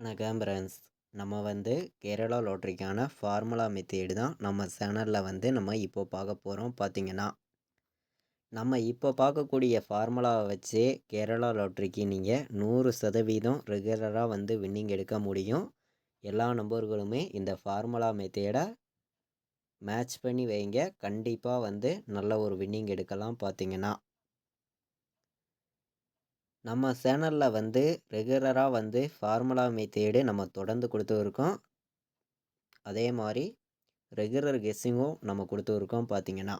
வணக்கம் ஃப்ரெண்ட்ஸ். நம்ம Kerala லாட்ரிக்கான formula method தான் நம்ம சேனலில் நம்ம இப்போ பார்க்க போகிறோம். பார்த்தீங்கன்னா நம்ம இப்போ பார்க்கக்கூடிய ஃபார்முலாவை வச்சு கேரளா லாட்ரிக்கு நீங்கள் 100% ரெகுலராக வின்னிங் எடுக்க முடியும். எல்லா நம்பர்களுமே இந்த ஃபார்முலா மெத்தேடை மேட்ச் பண்ணி வைங்க. கண்டிப்பாக நல்ல ஒரு வின்னிங் எடுக்கலாம். பார்த்தீங்கன்னா நம்ம சேனலில் ரெகுலராக ஃபார்முலா மெத்தேடு நம்ம தொடர்ந்து கொடுத்துருக்கோம். அதே மாதிரி ரெகுலர் கெஸ்ஸிங்கும் நம்ம கொடுத்துருக்கோம். பார்த்தீங்கன்னா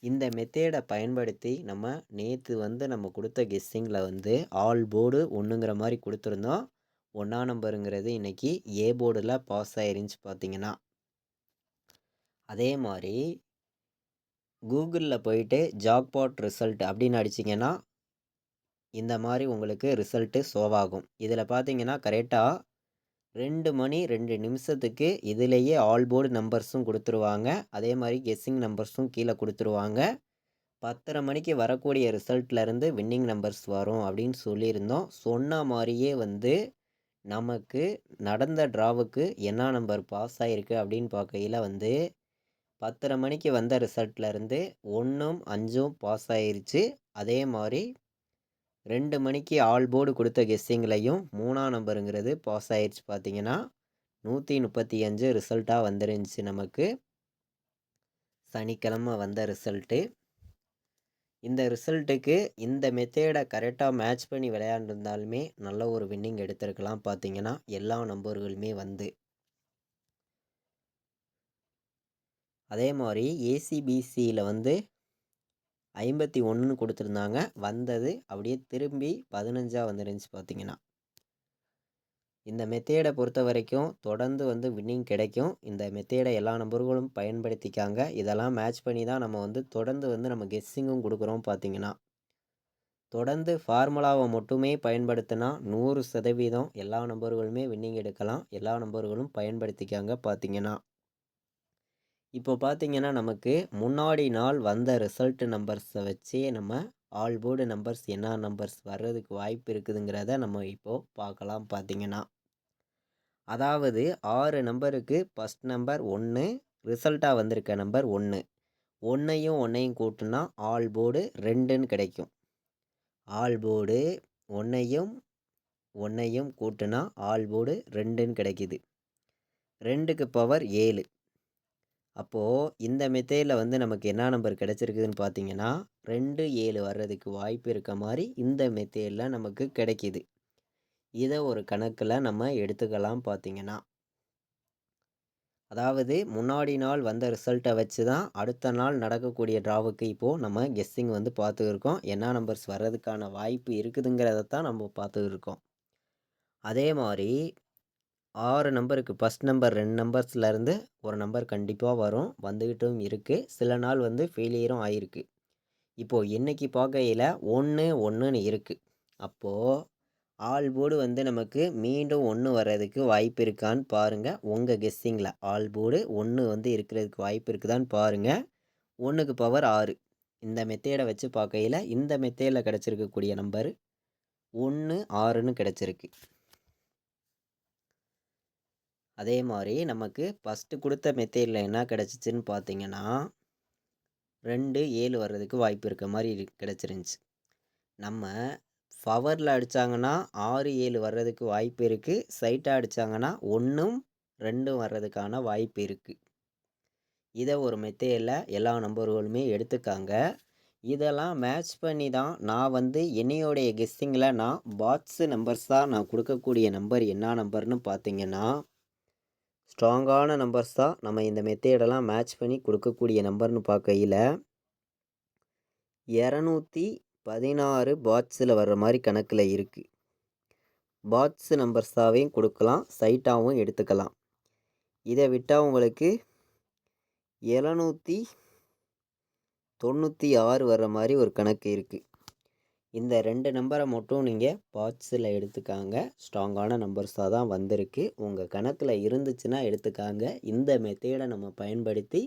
இந்த மெத்தேடை பயன்படுத்தி நம்ம நேற்று நம்ம கொடுத்த கெஸ்ஸிங்கில் ஆல் போர்டு ஒன்றுங்கிற மாதிரி கொடுத்துருந்தோம். 1ஆம் நம்பருங்கிறது இன்றைக்கி ஏ போர்டில் பாஸ் ஆயிருந்துச்சு. பார்த்தீங்கன்னா அதே மாதிரி கூகுளில் போயிட்டு ஜாக்பாட் ரிசல்ட் அப்படின்னு அடிச்சிங்கன்னா இந்த மாதிரி உங்களுக்கு ரிசல்ட்டு ஷோவாகும். இதில் பார்த்தீங்கன்னா கரெக்டாக 2 மணி 2 நிமிஷத்துக்கு இதிலேயே ஆல் போர்டு நம்பர்ஸும் கொடுத்துருவாங்க. அதே மாதிரி கெஸ்ஸிங் நம்பர்ஸும் கீழே கொடுத்துருவாங்க. 10:30 மணிக்கு வரக்கூடிய ரிசல்ட்லேருந்து வின்னிங் நம்பர்ஸ் வரும் அப்படின்னு சொல்லியிருந்தோம். சொன்ன மாதிரியே நமக்கு நடந்த ட்ராவுக்கு என்ன நம்பர் பாஸ் ஆகிருக்கு அப்படின்னு பார்க்கையில் 10:30 மணிக்கு வந்த ரிசல்ட்லேருந்து 1ம் 5ம் பாஸ் ஆயிருச்சு. அதே மாதிரி 2 மணிக்கு ஆல் போர்டு கொடுத்த கெஸ்ஸிங்லையும் 3ஆம் நம்பருங்கிறது பாஸ் ஆயிடுச்சு. பார்த்தீங்கன்னா 135 ரிசல்ட்டாக வந்துருந்துச்சு. நமக்கு சனிக்கிழமை வந்த ரிசல்ட்டு. இந்த ரிசல்ட்டுக்கு இந்த மெத்தேடை கரெக்டாக மேட்ச் பண்ணி விளையாண்டுருந்தாலுமே நல்ல ஒரு வின்னிங் எடுத்திருக்கலாம். பார்த்தீங்கன்னா எல்லா நம்பர்களுமே அதே மாதிரி ஏசிபிசியில் 51ன்னு கொடுத்துருந்தாங்க. வந்தது அப்படியே திரும்பி 15ஆக வந்துருந்துச்சு. பார்த்தீங்கன்னா இந்த மெத்தேடை பொறுத்த வரைக்கும் தொடர்ந்து வின்னிங் கிடைக்கும். இந்த மெத்தேடை எல்லா நம்பர்களும் பயன்படுத்திக்காங்க. இதெல்லாம் மேட்ச் பண்ணி தான் நம்ம தொடர்ந்து நம்ம கெஸ்ஸிங்கும் கொடுக்குறோம். பார்த்தீங்கன்னா தொடர்ந்து ஃபார்முலாவை மட்டுமே பயன்படுத்தினா 100% எல்லா நம்பர்களுமே வின்னிங் எடுக்கலாம். எல்லா நம்பர்களும் பயன்படுத்திக்காங்க. பார்த்தீங்கன்னா இப்போ பார்த்தீங்கன்னா நமக்கு முன்னாடி நாள் வந்த ரிசல்ட் நம்பர்ஸை வச்சே நம்ம ஆல் போர்டு நம்பர்ஸ் என்ன நம்பர்ஸ் வர்றதுக்கு வாய்ப்பு இருக்குதுங்கிறத நம்ம இப்போது பார்க்கலாம். பார்த்தீங்கன்னா அதாவது 6 நம்பருக்கு ஃபஸ்ட் நம்பர் 1, ரிசல்ட்டாக வந்திருக்க நம்பர் 1. 1ஐயும் 1ஐயும் கூட்டினா ஆல் போர்டு 2ன்னு கிடைக்கும். ஆல் போர்டு 1ஐயும் 1ஐயும் கூட்டினா ஆல் போர்டு 2ன்னு கிடைக்குது. 2க்கு பவர் 7. அப்போது இந்த மெத்தேடில் நமக்கு என்ன நம்பர் கிடச்சிருக்குதுன்னு பார்த்தீங்கன்னா 2, 7 வர்றதுக்கு வாய்ப்பு இருக்க மாதிரி இந்த மெத்தேடில் நமக்கு கிடைக்கிது. இதை ஒரு கணக்கில் நம்ம எடுத்துக்கலாம். பார்த்தீங்கன்னா அதாவது முன்னாடி நாள் வந்த ரிசல்ட்டை வச்சு தான் அடுத்த நாள் நடக்கக்கூடிய ட்ராவுக்கு இப்போது நம்ம கெஸ்ஸிங் பார்த்துருக்கோம். என்ன நம்பர்ஸ் வர்றதுக்கான வாய்ப்பு இருக்குதுங்கிறத தான் நம்ம பார்த்துருக்கோம். அதே மாதிரி 6 நம்பருக்கு ஃபஸ்ட் நம்பர் 2 நம்பர்ஸ்லேருந்து ஒரு நம்பர் கண்டிப்பாக வரும். வந்துக்கிட்டும் இருக்குது. சில நாள் ஃபெயிலியரும் ஆகிருக்கு. இப்போது இன்றைக்கி பார்க்கையில் 1, 1ன்னு இருக்குது. அப்போது ஆல் போர்டு நமக்கு மீண்டும் 1 வர்றதுக்கு வாய்ப்பு இருக்கான்னு பாருங்கள். உங்கள் கெஸ்ஸிங்கில் ஆல் போர்டு 1 இருக்கிறதுக்கு வாய்ப்பு இருக்குதான்னு பாருங்கள். 1க்கு பவர் 6. இந்த மெத்தேடை வச்சு பார்க்கையில் இந்த மெத்தேடில் கிடச்சிருக்கக்கூடிய நம்பர் 1, 6ன்னு கிடச்சிருக்கு. அதே மாதிரி நமக்கு ஃபஸ்ட்டு கொடுத்த மெத்தேடில் என்ன கிடச்சிச்சின்னு பார்த்தீங்கன்னா 2, 7 வர்றதுக்கு வாய்ப்பு இருக்க மாதிரி கிடச்சிருந்துச்சி. நம்ம பவரில் அடித்தாங்கன்னா 6, 7 வர்றதுக்கு வாய்ப்பு இருக்குது. சைட்டாக அடித்தாங்கன்னா 1ம் 2ம் வர்றதுக்கான வாய்ப்பு இருக்குது. இதை ஒரு மெத்தேடில் எல்லா நம்பர்களுமே எடுத்துக்காங்க. இதெல்லாம் மேட்ச் பண்ணி தான் நான் என்னையோடைய கெஸ்ஸிங்கில் நான் பாட்ஸு நம்பர்ஸ் தான் நான் கொடுக்கக்கூடிய நம்பர் என்ன நம்பர்னு பார்த்தீங்கன்னா ஸ்ட்ராங்கான நம்பர்ஸ் தான் நம்ம இந்த மெத்தேடெல்லாம் மேட்ச் பண்ணி கொடுக்கக்கூடிய நம்பர்னு பார்க்கையில் 216 பாட்ஸில் வர்ற மாதிரி கணக்கில் இருக்குது. பாட்ஸு நம்பர்ஸாகவும் கொடுக்கலாம், சைட்டாகவும் எடுத்துக்கலாம். இதை விட்டால் உங்களுக்கு 796 வர்ற மாதிரி ஒரு கணக்கு இருக்குது. இந்த 2 நம்பரை மட்டும் நீங்கள் பாட்ஸில் எடுத்துக்காங்க. ஸ்ட்ராங்கான நம்பர்ஸாக தான் வந்திருக்கு. உங்கள் கணக்கில் இருந்துச்சுன்னா எடுத்துக்காங்க. இந்த மெத்தேடை நம்ம பயன்படுத்தி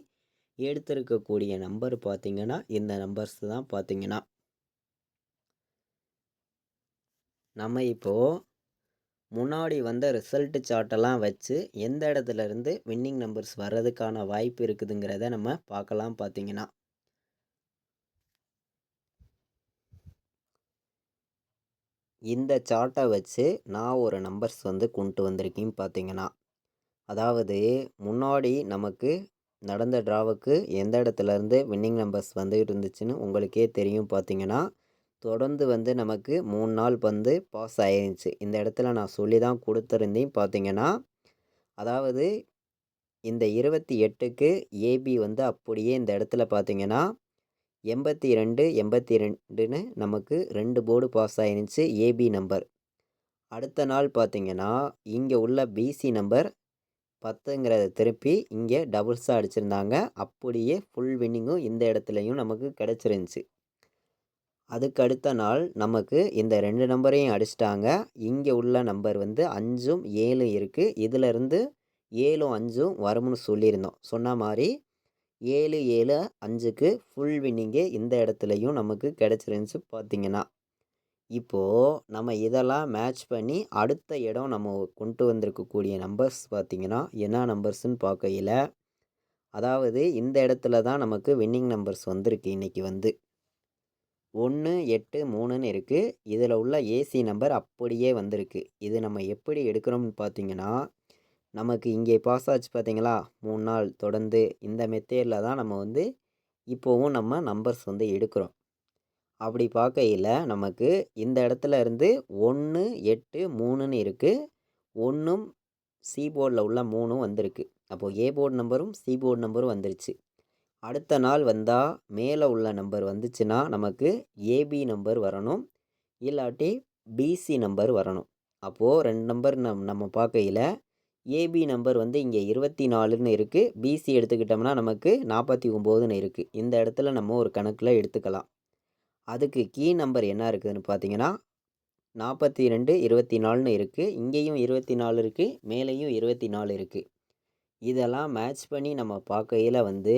எடுத்திருக்கக்கூடிய நம்பர் பார்த்திங்கன்னா இந்த நம்பர்ஸ் தான். பார்த்திங்கன்னா நம்ம இப்போது முன்னாடி வந்த ரிசல்ட் சார்ட்டெல்லாம் வச்சு எந்த இடத்துல இருந்து வின்னிங் நம்பர்ஸ் வர்றதுக்கான வாய்ப்பு இருக்குதுங்கிறத நம்ம பார்க்கலாம். பார்த்தீங்கன்னா இந்த சார்ட்டை வச்சு நான் ஒரு நம்பர்ஸ் வந்து கொண்டு வந்திருக்கேன். பார்த்தீங்கன்னா அதாவது முன்னாடி நமக்கு நடந்த டிராவுக்கு எந்த இடத்துல இருந்து வின்னிங் நம்பர்ஸ் வந்து இருந்துச்சுன்னு உங்களுக்கே தெரியும். பார்த்தீங்கன்னா தொடர்ந்து வந்து நமக்கு 3 நாள் வந்து பாஸ் ஆயிருந்துச்சு. இந்த இடத்துல நான் சொல்லி தான் கொடுத்துருந்தேன். பார்த்தீங்கன்னா அதாவது இந்த 28க்கு ஏபி வந்து அப்படியே இந்த இடத்துல பார்த்தீங்கன்னா 82 82ன்னு நமக்கு 2 போர்டு பாஸ் ஆயிருந்துச்சு ஏபி நம்பர். அடுத்த நாள் பார்த்தீங்கன்னா இங்கே உள்ள பிசி நம்பர் 10ங்கிறத திருப்பி இங்கே டபுள்ஸாக அடிச்சிருந்தாங்க. அப்படியே ஃபுல் வின்னிங்கும் இந்த இடத்துலையும் நமக்கு கிடச்சிருந்துச்சு. அதுக்கு அடுத்த நாள் நமக்கு இந்த 2 நம்பரையும் அடிச்சிட்டாங்க. இங்கே உள்ள நம்பர் வந்து 5ம் 7 இருக்குது. இதிலேருந்து 7ம் 5ம் வரும்னு சொல்லியிருந்தோம். சொன்ன மாதிரி 7 7 5க்கு ஃபுல் வின்னிங்கே இந்த இடத்துலையும் நமக்கு கிடச்சிருந்துச்சு. பார்த்தீங்கன்னா இப்போது நம்ம இதெல்லாம் மேட்ச் பண்ணி அடுத்த இடம் நம்ம கொண்டு வந்திருக்கக்கூடிய நம்பர்ஸ் பார்த்தீங்கன்னா என்ன நம்பர்ஸ்ன்னு பார்க்கையில் அதாவது இந்த இடத்துல தான் நமக்கு வின்னிங் நம்பர்ஸ் வந்திருக்கு. இன்றைக்கி வந்து 1 8 3ன்னு இருக்குது. இதில் உள்ள ஏசி நம்பர் அப்படியே வந்திருக்கு. இது நம்ம எப்படி எடுக்கிறோம்னு பார்த்தீங்கன்னா நமக்கு இங்கே பாஸ் ஆச்சு. பார்த்தீங்களா 3 நாள் தொடர்ந்து இந்த மெத்தேடில் தான் நம்ம வந்து இப்போவும் நம்ம நம்பர்ஸ் வந்து எடுக்கிறோம். அப்படி பார்க்கையில் நமக்கு இந்த இடத்துல இருந்து 1 8 3ன்னு இருக்குது. 1ம் சி போர்டில் உள்ள 3ம் வந்திருக்கு. அப்போது ஏ போர்டு நம்பரும் சி போர்டு நம்பரும் வந்துருச்சு. அடுத்த நாள் வந்தால் மேலே உள்ள நம்பர் வந்துச்சுன்னா நமக்கு ஏபி நம்பர் வரணும், இல்லாட்டி பிசி நம்பர் வரணும். அப்போது 2 நம்பர் நம்ம பார்க்கையில் ஏபி நம்பர் வந்து இங்கே 24ன்னு இருக்குது. பிசி எடுத்துக்கிட்டோம்னா நமக்கு 49ன்னு இருக்குது. இந்த இடத்துல நம்ம ஒரு கணக்கில் எடுத்துக்கலாம். அதுக்கு கீ நம்பர் என்ன இருக்குதுன்னு பார்த்தீங்கன்னா 42 24ன்னு இருக்குது. இங்கேயும் 24 இருக்குது, மேலேயும் 24 இருக்குது. இதெல்லாம் மேட்ச் பண்ணி நம்ம பார்க்கையில் வந்து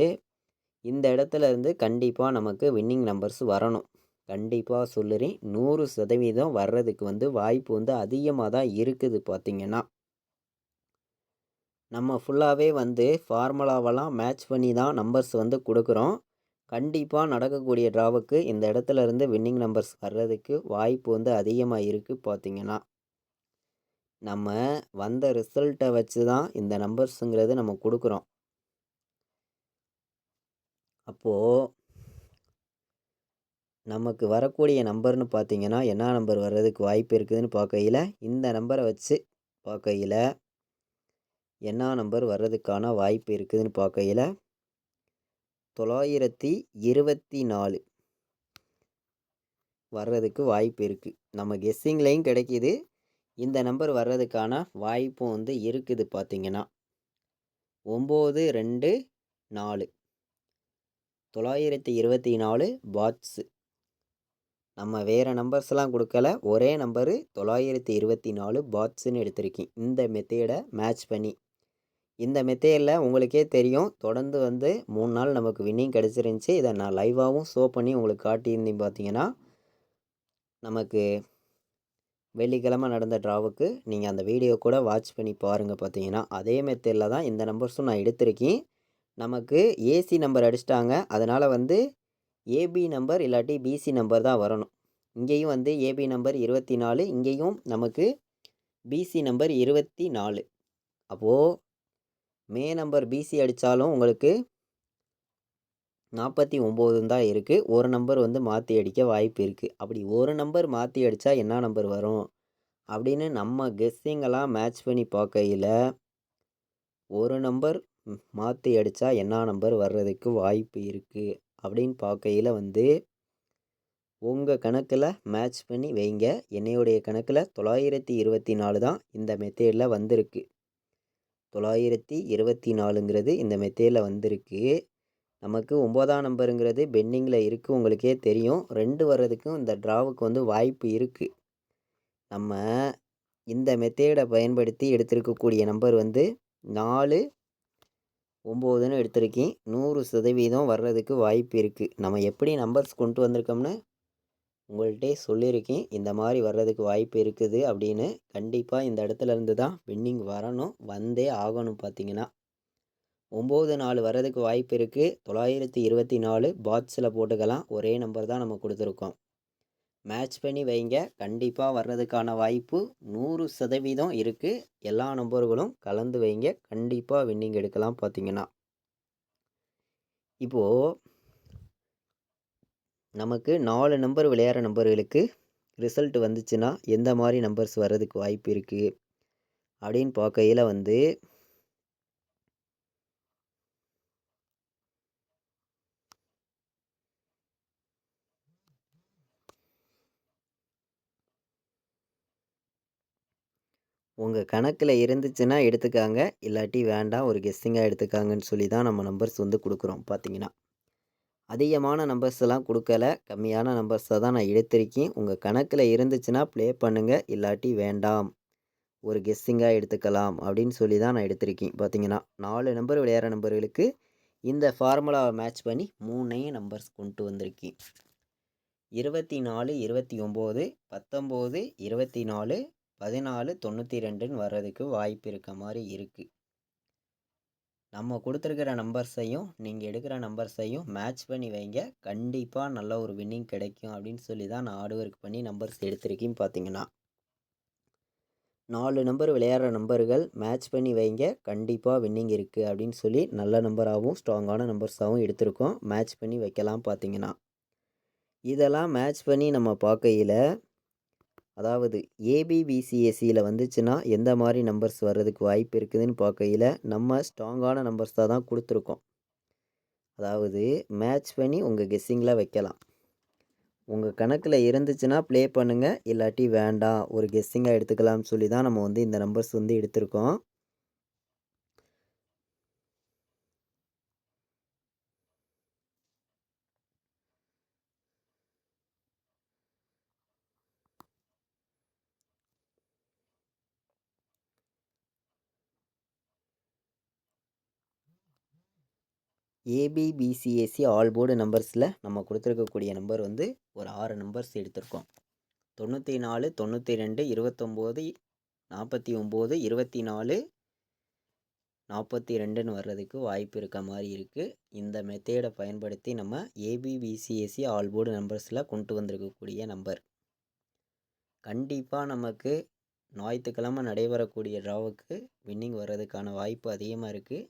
இந்த இடத்துல இருந்து கண்டிப்பாக நமக்கு வின்னிங் நம்பர்ஸ் வரணும். கண்டிப்பாக சொல்லுறேன், 100% வர்றதுக்கு வந்து வாய்ப்பு வந்து அதிகமாக தான் இருக்குது. பார்த்திங்கன்னா நம்ம ஃபுல்லாகவே வந்து ஃபார்முலாவெல்லாம் மேட்ச் பண்ணி தான் நம்பர்ஸ் வந்து கொடுக்குறோம். கண்டிப்பாக நடக்கக்கூடிய ட்ராவுக்கு இந்த இடத்துல இருந்து வின்னிங் நம்பர்ஸ் வர்றதுக்கு வாய்ப்பு வந்து அதிகமாக இருக்குது. பார்த்திங்கன்னா நம்ம வந்த ரிசல்ட்டை வச்சு தான் இந்த நம்பர்ஸுங்கிறது நம்ம கொடுக்குறோம். அப்போது நமக்கு வரக்கூடிய நம்பர்னு பார்த்தீங்கன்னா என்ன நம்பர் வர்றதுக்கு வாய்ப்பு இருக்குதுன்னு பார்க்கையில் இந்த நம்பரை வச்சு பார்க்கையில் என்ன நம்பர் வர்றதுக்கான வாய்ப்பு இருக்குதுன்னு பார்க்கையில் 924 வர்றதுக்கு வாய்ப்பு இருக்குது. நம்ம கெஸ்ஸிங்லேயும் கிடைக்கிது, இந்த நம்பர் வர்றதுக்கான வாய்ப்பும் வந்து இருக்குது. பார்த்திங்கன்னா 924 924 பாட்ஸு. நம்ம வேறு நம்பர்ஸ்லாம் கொடுக்கல, ஒரே நம்பரு 924 பாட்ஸுன்னு எடுத்திருக்கேன். இந்த மெத்தேடை மேட்ச் பண்ணி இந்த மெத்தேடில் உங்களுக்கே தெரியும் தொடர்ந்து வந்து 3 நாள் நமக்கு வின்னிங் கிடச்சிருந்துச்சி. இதை நான் லைவாகவும் ஷோ பண்ணி உங்களுக்கு காட்டியிருந்தேன். பார்த்தீங்கன்னா நமக்கு வெள்ளிக்கிழமை நடந்த ட்ராவுக்கு நீங்கள் அந்த வீடியோ கூட வாட்ச் பண்ணி பாருங்கள். பார்த்தீங்கன்னா அதே மெத்தேடில் தான் இந்த நம்பர்ஸும் நான் எடுத்திருக்கேன். நமக்கு ஏசி நம்பர் அடிச்சிட்டாங்க, அதனால் வந்து ஏபி நம்பர் இல்லாட்டி பிசி நம்பர் தான் வரணும். இங்கேயும் வந்து ஏபி நம்பர் 24, இங்கேயும் நமக்கு பிசி நம்பர் 24. அப்போது மே நம்பர் பிசி அடித்தாலும் உங்களுக்கு 49 தான் இருக்குது. ஒரு நம்பர் வந்து மாற்றி அடிக்க வாய்ப்பு இருக்குது. அப்படி ஒரு நம்பர் மாற்றி அடித்தா என்ன நம்பர் வரும் அப்படின்னு நம்ம கெஸ்ஸிங்கெல்லாம் மேட்ச் பண்ணி பார்க்கையில் ஒரு நம்பர் மாற்றி அடித்தா என்ன நம்பர் வர்றதுக்கு வாய்ப்பு இருக்குது அப்படின்னு பார்க்கையில் வந்து உங்கள் கணக்கில் மேட்ச் பண்ணி வைங்க. என்னையுடைய கணக்கில் 924 தான் இந்த மெத்தேடில் வந்திருக்கு. 924ங்கிறது இந்த மெத்தேடில் வந்திருக்கு. நமக்கு 9ஆம் நம்பருங்கிறது பெண்டிங்கில் இருக்குது, உங்களுக்கே தெரியும். 2 வர்றதுக்கும் இந்த ட்ராவுக்கு வந்து வாய்ப்பு இருக்குது. நம்ம இந்த மெத்தேடை பயன்படுத்தி எடுத்திருக்கக்கூடிய நம்பர் வந்து 4 9ன்னு எடுத்திருக்கேன். 100% வர்றதுக்கு வாய்ப்பு இருக்குது. நம்ம எப்படி நம்பர்ஸ் கொண்டு வந்திருக்கோம்னு உங்கள்கிட்டே சொல்லியிருக்கேன் இந்த மாதிரி வர்றதுக்கு வாய்ப்பு இருக்குது அப்படின்னு. கண்டிப்பாக இந்த இடத்துல இருந்து தான் வின்னிங் வரணும், வந்தே ஆகணும். பார்த்தீங்கன்னா 9-4 வர்றதுக்கு வாய்ப்பு இருக்குது. 924 பாட்ஸில் போட்டுக்கலாம். ஒரே நம்பர் தான் நம்ம கொடுத்துருக்கோம். மேட்ச் பண்ணி வைங்க, கண்டிப்பாக வர்றதுக்கான வாய்ப்பு 100% இருக்குது. எல்லா நம்பர்களும் கலந்து வைங்க, கண்டிப்பாக வின்னிங் எடுக்கலாம். பார்த்தீங்கன்னா இப்போது நமக்கு 4 நம்பர் விளையாடுற நம்பர்களுக்கு ரிசல்ட் வந்துச்சுன்னா எந்த மாதிரி நம்பர்ஸ் வர்றதுக்கு வாய்ப்பு இருக்குது அப்படின்னு பார்க்கையில் வந்து உங்கள் கணக்கில் இருந்துச்சுன்னா எடுத்துக்காங்க, இல்லாட்டி வேண்டாம், ஒரு கெஸ்ஸிங்காக எடுத்துக்காங்கன்னு சொல்லி தான் நம்ம நம்பர்ஸ் வந்து கொடுக்குறோம். பார்த்தீங்கன்னா அதிகமான நம்பர்ஸ் எல்லாம் கொடுக்கல, கம்மியான நம்பர்ஸை தான் நான் எடுத்திருக்கேன். உங்கள் கணக்கில் இருந்துச்சுன்னா ப்ளே பண்ணுங்கள், இல்லாட்டி வேண்டாம், ஒரு கெஸ்ஸிங்காக எடுத்துக்கலாம் அப்படின்னு சொல்லி தான் நான் எடுத்திருக்கேன். பார்த்தீங்கன்னா 4 நம்பர் விளையாடுற நம்பர்களுக்கு இந்த ஃபார்முலாவை மேட்ச் பண்ணி 3 நம்பர்ஸ் கொண்டு வந்திருக்கேன். 24, 29, 19, 24, 14, 92ன்னு வர்றதுக்கு வாய்ப்பு இருக்க மாதிரி இருக்குது. நம்ம கொடுத்துருக்கிற நம்பர்ஸையும் நீங்கள் எடுக்கிற நம்பர்ஸையும் மேட்ச் பண்ணி வைங்க, கண்டிப்பாக நல்ல ஒரு வின்னிங் கிடைக்கும் அப்படின்னு சொல்லி தான் நான் ஹார்ட் ஒர்க் பண்ணி நம்பர்ஸ் எடுத்திருக்கேன். பார்த்தீங்கன்னா 4 நம்பர் விளையாடுற நம்பர்கள் மேட்ச் பண்ணி வைங்க, கண்டிப்பாக வின்னிங் இருக்குது அப்படின்னு சொல்லி நல்ல நம்பராகவும் ஸ்ட்ராங்கான நம்பர்ஸாகவும் எடுத்திருக்கோம். மேட்ச் பண்ணி வைக்கலாம். பார்த்தீங்கன்னா இதெல்லாம் மேட்ச் பண்ணி நம்ம பார்க்கையில், அதாவது ஏபிபிசிஎஸ்சியில் வந்துச்சுன்னா எந்த மாதிரி நம்பர்ஸ் வர்றதுக்கு வாய்ப்பு இருக்குதுன்னு பார்க்கையில் நம்ம ஸ்ட்ராங்கான நம்பர்ஸாக தான் கொடுத்துருக்கோம். அதாவது மேட்ச் பண்ணி உங்கள் கெஸ்ஸிங்கில் வைக்கலாம். உங்கள் கணக்கில் இருந்துச்சுன்னா ப்ளே பண்ணுங்கள், இல்லாட்டி வேண்டாம், ஒரு கெஸ்ஸிங்காக எடுத்துக்கலாம்னு சொல்லி தான் நம்ம வந்து இந்த நம்பர்ஸ் வந்து எடுத்திருக்கோம். ஏபிபிசிஎஸ்சி ஆல் போர்டு நம்பர்ஸில் நம்ம கொடுத்துருக்கக்கூடிய நம்பர் வந்து ஒரு 6 நம்பர்ஸ் எடுத்திருக்கோம். 94, 92, 29, 49, 24, 42ன்னு வர்றதுக்கு வாய்ப்பு இருக்க மாதிரி இருக்குது. இந்த மெத்தேடை பயன்படுத்தி நம்ம ஏபிபிசிஎஸ்சி ஆல் போர்டு நம்பர்ஸில் கொண்டு வந்திருக்கக்கூடிய நம்பர் கண்டிப்பாக நமக்கு ஞாயிற்றுக்கிழமை நடைபெறக்கூடிய ட்ராவுக்கு வின்னிங் வர்றதுக்கான வாய்ப்பு அதிகமாக இருக்குது.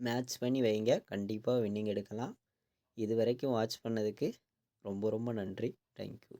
மேட்ச் பண்ணி வைங்க, கண்டிப்பாக வின்னிங் எடுக்கலாம். இது வரைக்கும் வாட்ச் பண்ணதுக்கு ரொம்ப ரொம்ப நன்றி. தேங்க்யூ.